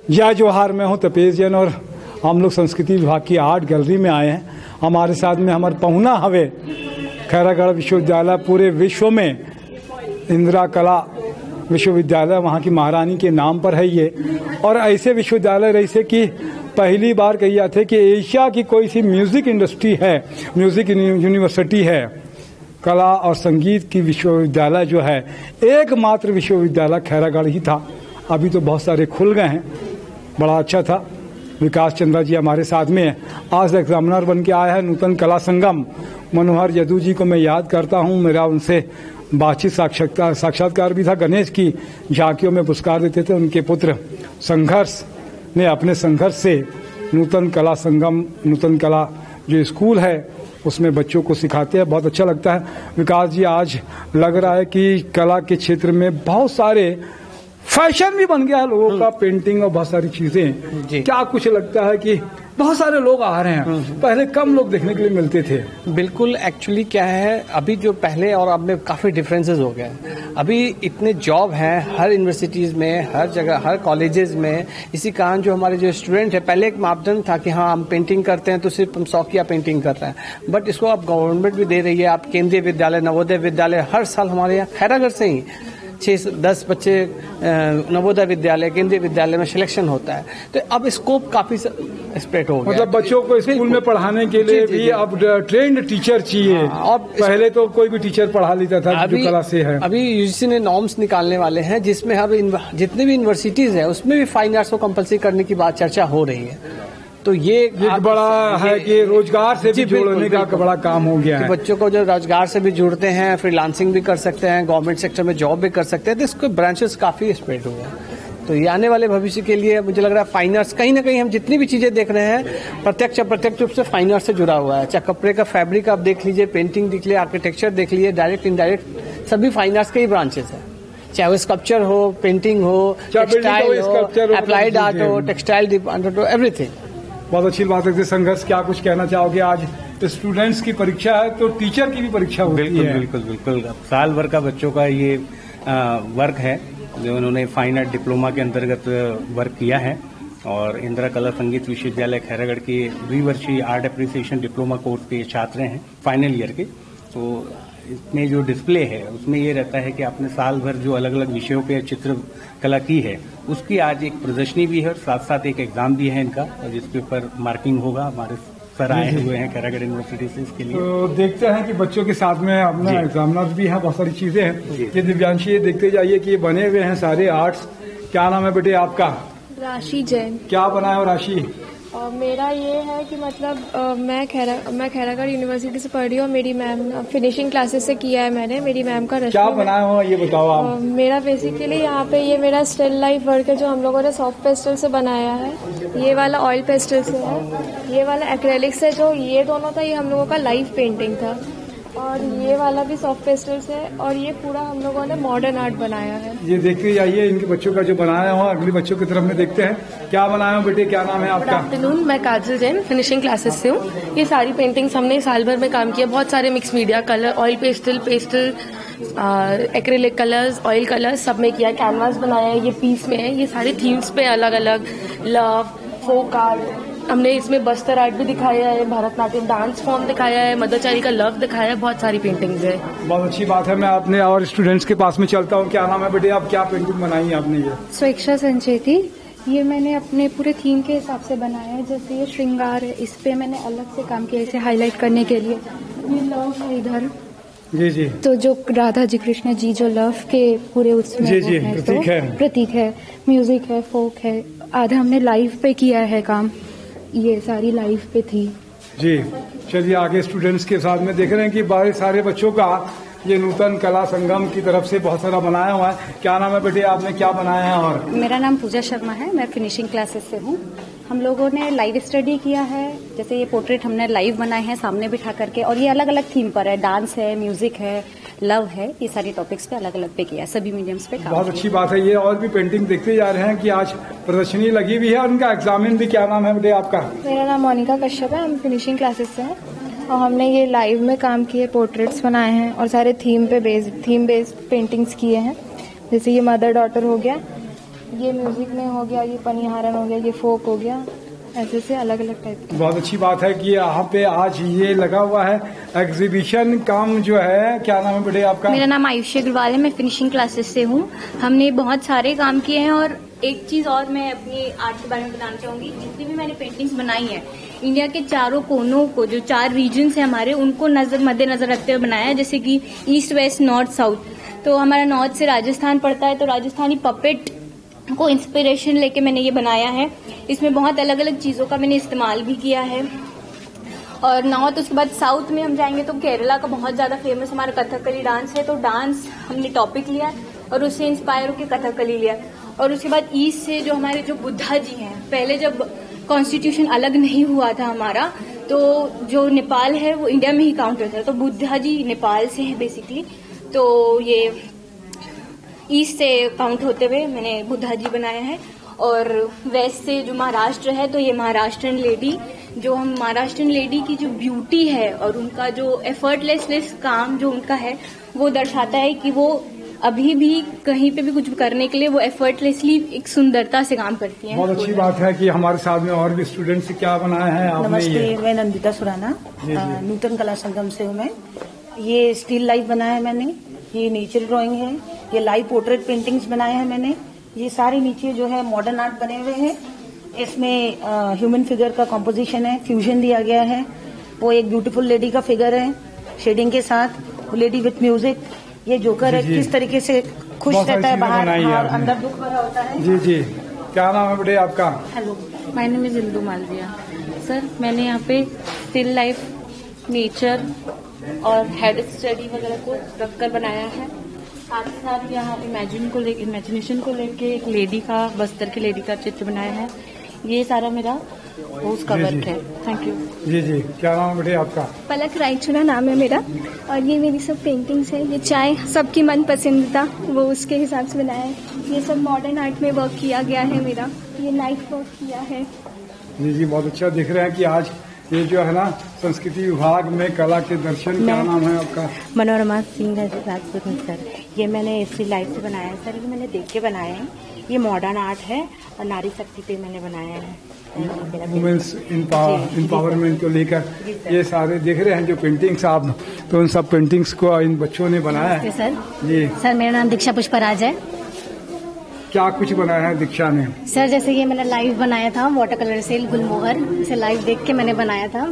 जय जोहार, मैं हूं तपेश जैन और हम लोग संस्कृति विभाग की आर्ट गैलरी में आए हैं। हमारे साथ में हमारे पहुना हवे खैरागढ़ विश्वविद्यालय, पूरे विश्व में इंदिरा कला विश्वविद्यालय वहाँ की महारानी के नाम पर है ये। और ऐसे विश्वविद्यालय रही कि पहली बार कही जाती है कि एशिया की कोई सी म्यूजिक इंडस्ट्री है, म्यूजिक यूनिवर्सिटी है, कला और संगीत की विश्वविद्यालय जो है, एकमात्र विश्वविद्यालय खैरागढ़ ही था। अभी तो बहुत सारे खुल गए हैं, बड़ा अच्छा था। विकास चंद्रा जी हमारे साथ में है, आज एग्जामिनर बन के आया है नूतन कला संगम। मनोहर यदू जी को मैं याद करता हूँ, मेरा उनसे बातचीत साक्षात्कार भी था। गणेश की झांकियों में पुरस्कार देते थे। उनके पुत्र संघर्ष ने अपने संघर्ष से नूतन कला संगम, नूतन कला जो स्कूल है उसमें बच्चों को सिखाते हैं, बहुत अच्छा लगता है। विकास जी, आज लग रहा है कि कला के क्षेत्र में बहुत सारे फैशन भी बन गया है लोगों का, पेंटिंग और बहुत सारी चीजें। क्या कुछ लगता है कि बहुत सारे लोग आ रहे हैं, पहले कम लोग देखने के लिए मिलते थे। बिल्कुल, एक्चुअली क्या है, अभी जो पहले और अब में काफी डिफरेंसेस हो गए। अभी इतने जॉब हैं हर यूनिवर्सिटीज में, हर जगह, हर कॉलेजेस में। इसी कारण जो हमारे जो स्टूडेंट है, पहले एक मापदंड था कि हाँ हम पेंटिंग करते हैं तो सिर्फ हम शौकिया पेंटिंग कर रहे हैं, बट इसको अब गवर्नमेंट भी दे रही है। आप केंद्रीय विद्यालय, नवोदय विद्यालय, हर साल हमारे यहाँ खैरागढ़ से ही 6-10 बच्चे नवोदय विद्यालय, केंद्रीय विद्यालय में सिलेक्शन होता है। तो अब स्कोप काफी स्प्रेड हो गया। मतलब बच्चों को स्कूल में पढ़ाने के लिए भी अब ट्रेंड टीचर चाहिए। और पहले तो कोई भी टीचर पढ़ा लेता था जो कला से है। अभी यूजीसी ने नॉर्म्स निकालने वाले हैं जिसमें अब जितने भी यूनिवर्सिटीज है उसमें भी फाइन आर्ट्स को कंपलसरी करने की बात चर्चा हो रही है। तो ये बड़ा है कि रोजगार से भी जोड़ने का बड़ा काम हो गया है। बच्चों को जो रोजगार से भी जुड़ते हैं, फ्रीलांसिंग भी कर सकते हैं, गवर्नमेंट सेक्टर में जॉब भी कर सकते हैं, तो इसके ब्रांचेस काफी स्प्रेड हुए हैं। तो ये आने वाले भविष्य के लिए मुझे लग रहा है फाइन आर्ट्स कहीं ना कहीं, हम जितनी भी चीजें देख रहे हैं प्रत्यक्ष अप्रत्यक्ष रूप से फाइन आर्ट्स से जुड़ा हुआ है। चाहे कपड़े का फैब्रिक आप देख लीजिए, पेंटिंग देख लीजिए, आर्किटेक्चर देख लीजिए, डायरेक्ट इनडायरेक्ट सभी फाइन आर्ट्स के ही ब्रांचेस है। चाहे वो स्कल्पचर हो, पेंटिंग हो, टेक्सटाइल हो, अप्लाइड आर्ट हो, टेक्सटाइल डिपार्टमेंट हो, एवरीथिंग। बहुत अच्छी बात है। संघर्ष, क्या कुछ कहना चाहोगे? आज स्टूडेंट्स की परीक्षा है तो टीचर की भी परीक्षा होती है। बिल्कुल। साल भर का बच्चों का ये वर्क है जो उन्होंने फाइन आर्ट डिप्लोमा के अंतर्गत वर्क किया है। और इंदिरा कला संगीत विश्वविद्यालय खैरागढ़ के द्विवर्षीय आर्ट एप्रिसिएशन डिप्लोमा कोर्स के छात्र हैं, फाइनल ईयर के। तो इसमें जो डिस्प्ले है उसमें ये रहता है कि आपने साल भर जो अलग अलग विषयों पे चित्रकला की है उसकी आज एक प्रदर्शनी भी है और साथ साथ एक एग्जाम भी है इनका, जिसके ऊपर मार्किंग होगा। हमारे सर आए हुए हैं खैरागढ़ यूनिवर्सिटी से इसके लिए। तो देखते हैं कि बच्चों के साथ में अपना एग्जामिनर भी है, बहुत सारी चीजें हैं। ये दिव्यांशी, ये देखते जाइए कि ये बने हुए हैं सारे आर्ट्स। क्या नाम है बेटे आपका? राशि जैन। क्या बनाए हो राशि? मेरा ये है कि मतलब मैं खैरागढ़ यूनिवर्सिटी से पढ़ रही हूँ। मेरी मैम फिनिशिंग क्लासेस से किया है मैंने। मेरी मैम का क्या बनाया हो ये बताओ आप। मेरा बेसिकली यहाँ पे ये मेरा स्टिल लाइफ वर्क है जो हम लोगों ने सॉफ्ट पेस्टल से बनाया है। ये वाला ऑयल पेस्टल से है, ये वाला एक्रेलिक से, जो ये दोनों था ये हम लोगों का लाइव पेंटिंग था। और ये वाला भी सॉफ्ट पेस्टल्स है और ये पूरा हम लोगों ने मॉडर्न आर्ट बनाया है। ये देखते जाइए इनके बच्चों का जो बनाया हो। अगले बच्चों की तरफ में देखते हैं क्या बनाया हो बेटे, क्या नाम है आपका? गुड आफ्टरनून, मैं काजल जैन, फिनिशिंग क्लासेस से हूँ। ये सारी पेंटिंग्स हमने साल भर में काम किया। बहुत सारे mix media, colour, oil pastel, acrylic colours, oil colours सब में किया। कैनवास बनाया है, ये पीस में है। ये सारे थीम्स पे अलग अलग, लव, फोक आर्ट, हमने इसमें बस्तर आर्ट भी दिखाया है, भरतनाट्यम डांस फॉर्म दिखाया है, मदरचारी का लव दिखाया है। बहुत सारी पेंटिंग्स है। बहुत अच्छी बात है। मैं अपने और स्टूडेंट्स के पास में चलता हूँ। क्या नाम है बेटे, आप क्या पेंटिंग बनाई है आपने? ये स्वेच्छा संचय थी। ये मैंने अपने पूरे थीम के हिसाब से बनाया है। जैसे ये श्रृंगार है, इस पे मैंने अलग से काम किया इसे हाईलाइट करने के लिए। ये लव है इधर। जी। तो जो राधा जी कृष्ण जी जो लव के पूरे उसमें प्रतीक है। म्यूजिक है, फोक है, आधा हमने लाइव पे किया है काम। ये सारी लाइव पे थी जी। चलिए आगे स्टूडेंट्स के साथ में देख रहे हैं कि बड़े सारे बच्चों का ये नूतन कला संगम की तरफ से बहुत सारा बनाया हुआ है। क्या नाम है बेटे, आपने क्या बनाया है? और मेरा नाम पूजा शर्मा है, मैं फिनिशिंग क्लासेस से हूँ। हम लोगों ने लाइव स्टडी किया है। जैसे ये पोर्ट्रेट हमने लाइव बनाए हैं सामने बिठा करके, और ये अलग अलग थीम पर है। डांस है, म्यूजिक है, लव है, ये सारी टॉपिक्स पे अलग अलग पे किया है, सभी मीडियम्स पे काम। बहुत अच्छी बात है। ये और भी पेंटिंग देखते जा रहे हैं कि आज प्रदर्शनी लगी हुई है। उनका एग्जामिन भी। क्या नाम है बेटे आपका? मेरा नाम मोनिका कश्यप है, हम फिनिशिंग क्लासेस से हैं और हमने ये लाइव में काम किए, पोर्ट्रेट्स बनाए हैं और सारे थीम बेस्ड पेंटिंग्स किए हैं। जैसे ये मदर डॉटर हो गया, ये म्यूजिक में हो गया, ये पनिहारन हो गया, ये फोक हो गया, ऐसे से अलग अलग टाइप के। बहुत अच्छी बात है कि यहाँ पे आज ये लगा हुआ है एग्जीबिशन काम जो है। क्या नाम है बेटे आपका? मेरा नाम आयुषी अग्रवाल है, मैं फिनिशिंग क्लासेस से हूँ। हमने बहुत सारे काम किए हैं और एक चीज और मैं अपनी आर्ट के बारे में बताना चाहूंगी। जितनी भी मैंने पेंटिंग्स बनाई है, इंडिया के चारों कोनों को, जो 4 रीजन्स है हमारे, उनको मद्देनजर रखते हुए बनाया है। जैसे कि ईस्ट, वेस्ट, नॉर्थ, साउथ। तो हमारा नॉर्थ से राजस्थान पड़ता है, तो राजस्थानी पपेट को इंस्पिरेशन लेके मैंने ये बनाया है। इसमें बहुत अलग अलग चीजों का मैंने इस्तेमाल भी किया है। और नॉर्थ, उसके बाद साउथ में हम जाएंगे तो केरला का बहुत ज्यादा फेमस हमारा कथकली डांस है, तो डांस हमने टॉपिक लिया और उससे इंस्पायर होकर कथकली लिया। और उसके बाद ईस्ट से जो हमारे जो बुद्धा जी हैं, पहले जब कॉन्स्टिट्यूशन अलग नहीं हुआ था हमारा, तो जो नेपाल है वो इंडिया में ही काउंट होता है, तो बुद्धा जी नेपाल से हैं बेसिकली। तो ये ईस्ट से काउंट होते हुए मैंने बुद्धा जी बनाया है। और वेस्ट से जो महाराष्ट्र है, तो ये महाराष्ट्रन लेडी, जो हम महाराष्ट्रन लेडी की जो ब्यूटी है और उनका जो एफर्टलेस काम जो उनका है, वो दर्शाता है कि वो अभी भी कहीं पे भी कुछ करने के लिए वो एफर्टलेसली एक सुंदरता से काम करती हैं। बहुत अच्छी बात है कि हमारे साथ में और भी स्टूडेंट्स क्या बनाया है आपने? नमस्ते, मैं नंदिता सुराना, नूतन कला संगम से हूँ मैं। ये स्टिल लाइफ बनाया है मैंने, ये नेचर ड्राइंग है, ये लाइव पोर्ट्रेट पेंटिंग्स बनाए हैं मैंने। ये सारे नीचे जो है मॉडर्न आर्ट बने हुए हैं। इसमें ह्यूमन फिगर का कॉम्पोजिशन है, फ्यूजन दिया गया है। वो एक ब्यूटीफुल लेडी का फिगर है शेडिंग के साथ, लेडी विथ म्यूजिक। ये जोकर है, किस तरीके से खुश रहता है बाहर और अंदर दुख भरा होता है। जी जी, क्या नाम है बेटे आपका? Hello, my name is Indu Malviya. Sir, मैंने यहाँ पे स्टिल लाइफ, नेचर और हेड स्टडी वगैरह को रखकर बनाया है। साथ ही साथ यहाँ इमेजिनेशन को लेके एक लेडी का, बस्तर की लेडी का चित्र बनाया है। ये सारा मेरा उसका वर्क है। Thank you. जी जी, क्या नाम है बेटे आपका? पलक रायचुरा नाम है मेरा, और ये मेरी सब पेंटिंग्स है। ये चाय सबकी मन पसंदीदा, वो उसके हिसाब से बनाया है। ये सब मॉडर्न आर्ट में वर्क किया गया है मेरा, ये लाइफ वर्क किया है। जी जी, बहुत अच्छा दिख रहा है कि आज ये जो है ना संस्कृति विभाग में कला के दर्शन। क्या नाम है आपका? मनोरमा सिंह राजपूत सर। ये मैंने स्टिल लाइफ से बनाया है सर, ये मैंने देख के बनाया है। ये मॉडर्न आर्ट है और नारी शक्ति पे मैंने बनाया है, वुमेन्स एम्पावरमेंट को लेकर। ये सारे देख रहे हैं जो पेंटिंग्स आप, तो उन सब पेंटिंग्स को इन बच्चों ने बनाया है। सर जी सर, मेरा नाम दीक्षा पुष्पराज है। क्या कुछ बनाया है दीक्षा ने? सर, जैसे ये मैंने लाइव बनाया था वाटर कलर से गुलमोहर, इसे लाइव देख के मैंने बनाया था।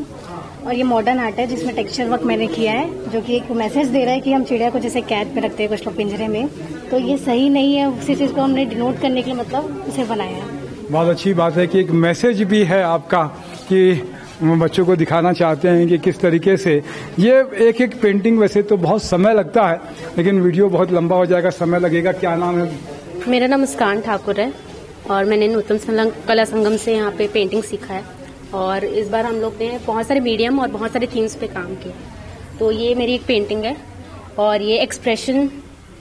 और ये मॉडर्न आर्ट है जिसमें टेक्सचर वर्क मैंने किया है, जो कि एक मैसेज दे रहा है कि हम चिड़िया को जैसे कैद पे रखते हैं कुछ लोग पिंजरे में, तो ये सही नहीं है। उसी चीज को हमने डिनोट करने के लिए मतलब इसे बनाया है। बहुत अच्छी बात है कि एक मैसेज भी है आपका कि बच्चों को दिखाना चाहते हैं कि किस तरीके से ये एक एक पेंटिंग। वैसे तो बहुत समय लगता है, लेकिन वीडियो बहुत लंबा हो जाएगा, समय लगेगा। क्या नाम है? मेरा नाम मुस्कान ठाकुर है और मैंने नूतन कला संगम से यहाँ पे पेंटिंग सीखा है। और इस बार हम लोग ने बहुत सारे मीडियम और बहुत सारे थीम्स पे काम किया। तो ये मेरी एक पेंटिंग है और ये एक्सप्रेशन,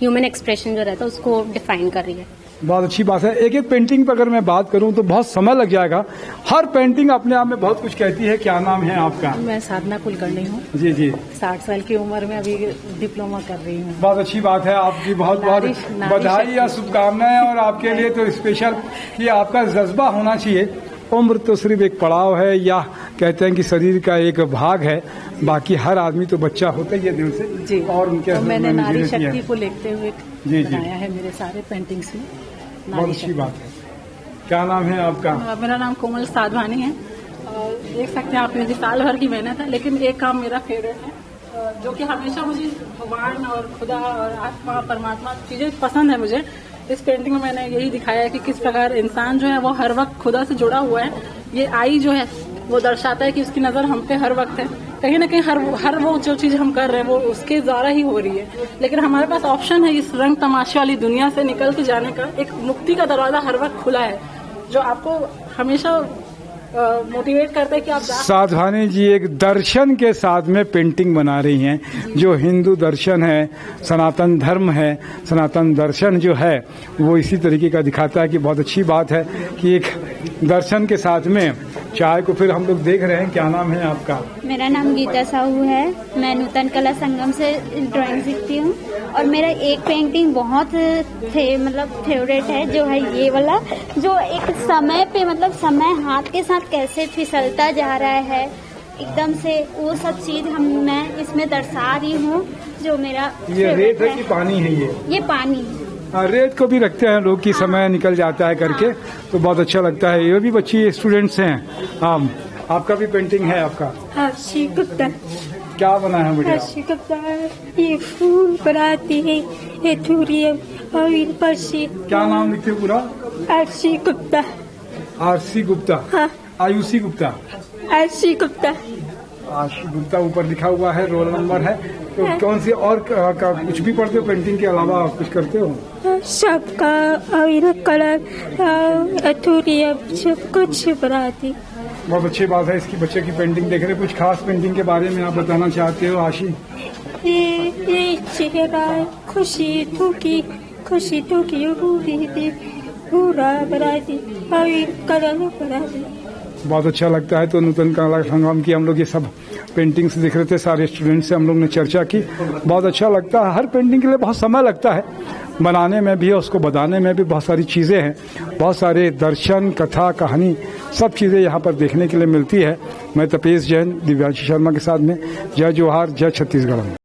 ह्यूमन एक्सप्रेशन जो रहता है उसको डिफाइन कर रही है। बहुत अच्छी बात है। एक एक पेंटिंग पर अगर मैं बात करूं तो बहुत समय लग जाएगा। हर पेंटिंग अपने आप में बहुत कुछ कहती है। क्या नाम है आपका? मैं साधना कुलकर्णी हूँ। जी जी, 60 साल की उम्र में अभी डिप्लोमा कर रही हूँ। बहुत अच्छी बात है। आपकी बहुत बहुत बधाई या शुभकामनाएं। और आपके लिए तो स्पेशल कि आपका जज्बा होना चाहिए। उम्र तो सिर्फ एक पड़ाव है, या कहते हैं कि शरीर का एक भाग है, बाकी हर आदमी तो बच्चा होता ही है दिल से जी। और उनके मैंने नारी शक्ति को लेते हुए बनाया है मेरे सारे पेंटिंग्स में। बहुत अच्छी बात है। क्या नाम है आपका? मेरा नाम कोमल साधवानी है। देख सकते हैं आप, मेरी साल भर की मेहनत है, लेकिन एक काम मेरा फेवरेट है, जो कि हमेशा मुझे भगवान और खुदा और आत्मा परमात्मा चीजें पसंद है मुझे। इस पेंटिंग में मैंने यही दिखाया है कि किस प्रकार इंसान जो है वो हर वक्त खुदा से जुड़ा हुआ है। ये आई जो है वो दर्शाता है कि उसकी नजर हम पे हर वक्त है। कहीं ना कहीं हर वो जो चीज हम कर रहे हैं वो उसके द्वारा ही हो रही है, लेकिन हमारे पास ऑप्शन है इस रंग तमाशे वाली दुनिया से निकल के जाने का। एक मुक्ति का दरवाजा हर वक्त खुला है, जो आपको हमेशा मोटिवेट करता है कि आप। साधवानी जी एक दर्शन के साथ में पेंटिंग बना रही हैं, जो हिंदू दर्शन है, सनातन धर्म है, सनातन दर्शन जो है वो इसी तरीके का दिखाता है कि बहुत अच्छी बात है कि एक दर्शन के साथ में चाय को फिर हम लोग देख रहे हैं। क्या नाम है आपका? मेरा नाम गीता साहू है। मैं नूतन कला संगम से ड्राइंग सीखती हूँ और मेरा एक पेंटिंग बहुत फेवरेट है, जो है ये वाला, जो एक समय पे मतलब समय हाथ के साथ कैसे फिसलता जा रहा है एकदम से, वो सब चीज मैं इसमें दर्शा रही हूँ। जो मेरा ये रेत है कि पानी है? ये पानी। रेत को भी रखते हैं लोग कि समय निकल जाता है करके, तो बहुत अच्छा लगता है। ये भी बच्ची स्टूडेंट्स हैं। आपका भी पेंटिंग है आपका? आरसी गुप्ता। क्या बना है बेटा? आरसी गुप्ता ये फूल बनाती है, ये थूरियम और इन पर से। क्या नाम लिखते हो पूरा? आरसी गुप्ता। आरसी गुप्ता? हाँ। आयुषी गुप्ता? आरसी गुप्ता। आरसी गुप्ता ऊपर लिखा हुआ है, रोल नंबर है। तो कौन सी और कुछ भी पढ़ते हो पेंटिंग के अलावा? कुछ करते हो? सबका ऑयल कलर एथोरियम सब कुछ बनाती। बहुत अच्छी बात है। इसकी बच्चे की पेंटिंग देख रहे। कुछ खास पेंटिंग के बारे में आप बताना चाहते हो आशी? ये चेहरा खुशी दुखी पूरा बनाती ऑयल कलर बनाती। बहुत अच्छा लगता है। तो नूतन कला संगम की हम लोग ये सब पेंटिंग्स दिख रहे थे, सारे स्टूडेंट से हम लोग ने चर्चा की। बहुत अच्छा लगता है। हर पेंटिंग के लिए बहुत समय लगता है बनाने में भी, उसको बताने में भी। बहुत सारी चीज़ें हैं, बहुत सारे दर्शन, कथा, कहानी, सब चीज़ें यहाँ पर देखने के लिए मिलती है। मैं तपेश जैन दिव्यांशी शर्मा के साथ में। जय जोहार, जय छत्तीसगढ़।